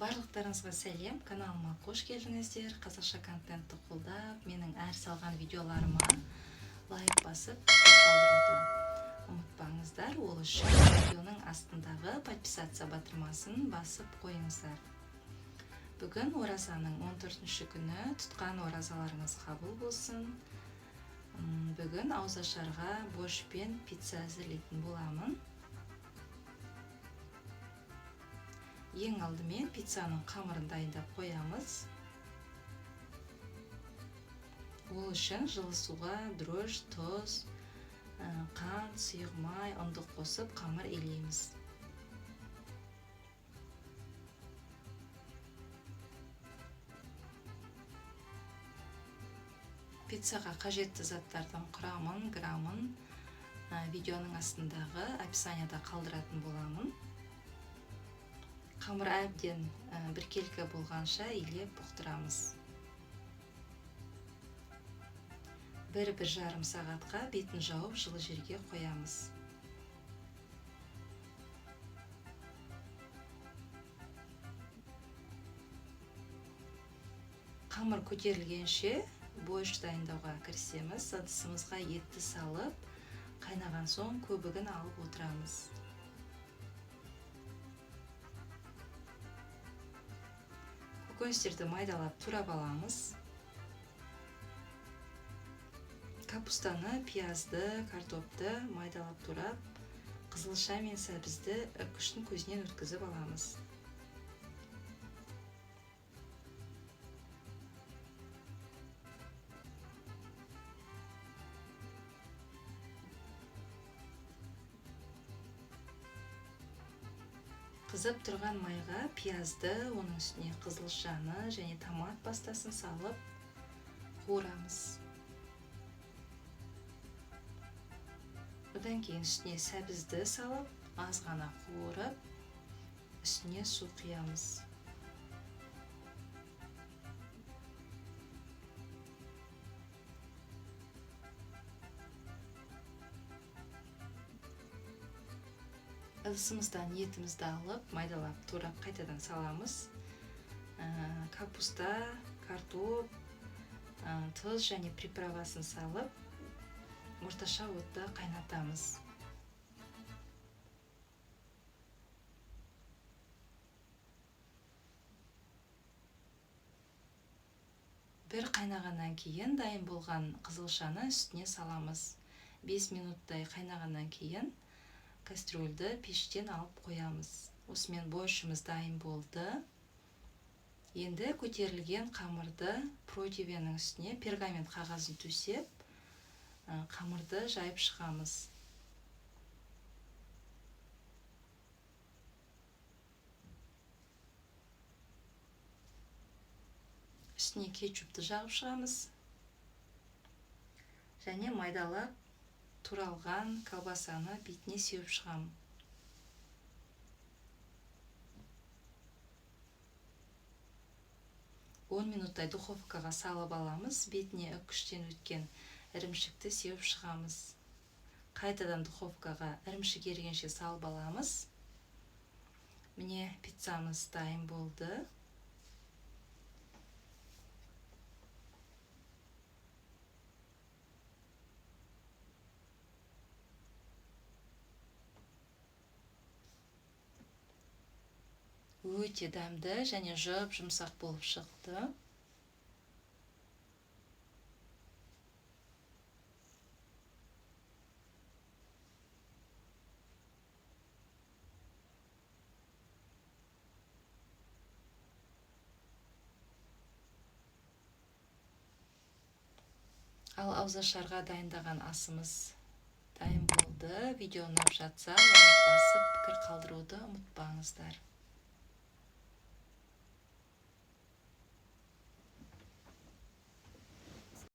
Барлықтарыңызға сәлем, каналыма қош келдіңіздер. Қазақша контентті қолдап, менің әр салған видеоларыма лайк басып, қалдыруды ұмытпаңыздар. Ол үшін видеоның астындағы подписаться батырмасын басып қойыңыздар. Бүгін оразаның 14-ші күні, тұтқан оразаларыңыз қабыл болсын. Бүгін ауызашарға борщ пен пицца әзірлейтін боламын. Ең алдымен пиццаның қамырын дайындап қоямыз. Ол үшін жылы суға дрожж, тұз, қант, сұйық май, ұнды қосып қамыр илейміз. Пиццаға қажетті заттардың құрамын, грамын видеоның астындағы описанияда қалдыратын боламын. Қамыр әбден біркелкі болғанша илеп бұқтырамыз. 1-1,5 сағатқа бетін жауып жылы жерге қоямыз. Қамыр көтерілгенше борщ дайындауға кірісеміз. Ыдысымызға етті салып, қайнаған соң көбігін алып отырамыз. Көкөністерді майдалап турап аламыз. Капустаны, пиязды, картопты майдалап турап, қызылша мен сәбізді үккіштің көзінен өткізіп аламыз. Қызып тұрған майға пиязды, оның үстіне қызылшаны және томат пастасын салып қуырамыз. Одан кейін үстіне сәбізді салып, аз ғана қуырып, үстіне су құямыз. Ыдысымыздан етімізді алып, майдалап, турап қайтадан саламыз. Капуста, картоп, тұз және приправасын салып, орташа отта қайнатамыз. Бір қайнағаннан кейін дайын болған қызылшаны үстіне саламыз. 5 минуттай қайнағаннан кейін кастрюльді пештен алып қоямыз. Осымен борщымыз дайын болды. Енді көтерілген қамырды противенің үстіне пергамент қағазын төсеп, қамырды жайып шығамыз. Үстіне кетчупты жағып шығамыз. Және майдалап туралған колбасаны бетіне сеуіп шығам. Он минуттай духовкаға салып аламыз. Бетіне үккіштен өткен ірімшікті сеуіп шығамыз. Қайтадан духовкаға ірімшік ерігенше салып аламыз. Міне пиццамыз дайын болды. Өте дәмді және жұмсақ болып шықты. Ал ауызашарға дайындаған асымыз дайын болды. Видеоны ұнап жатса, лайк басып, пікір қалдыруды ұмытпаңыздар.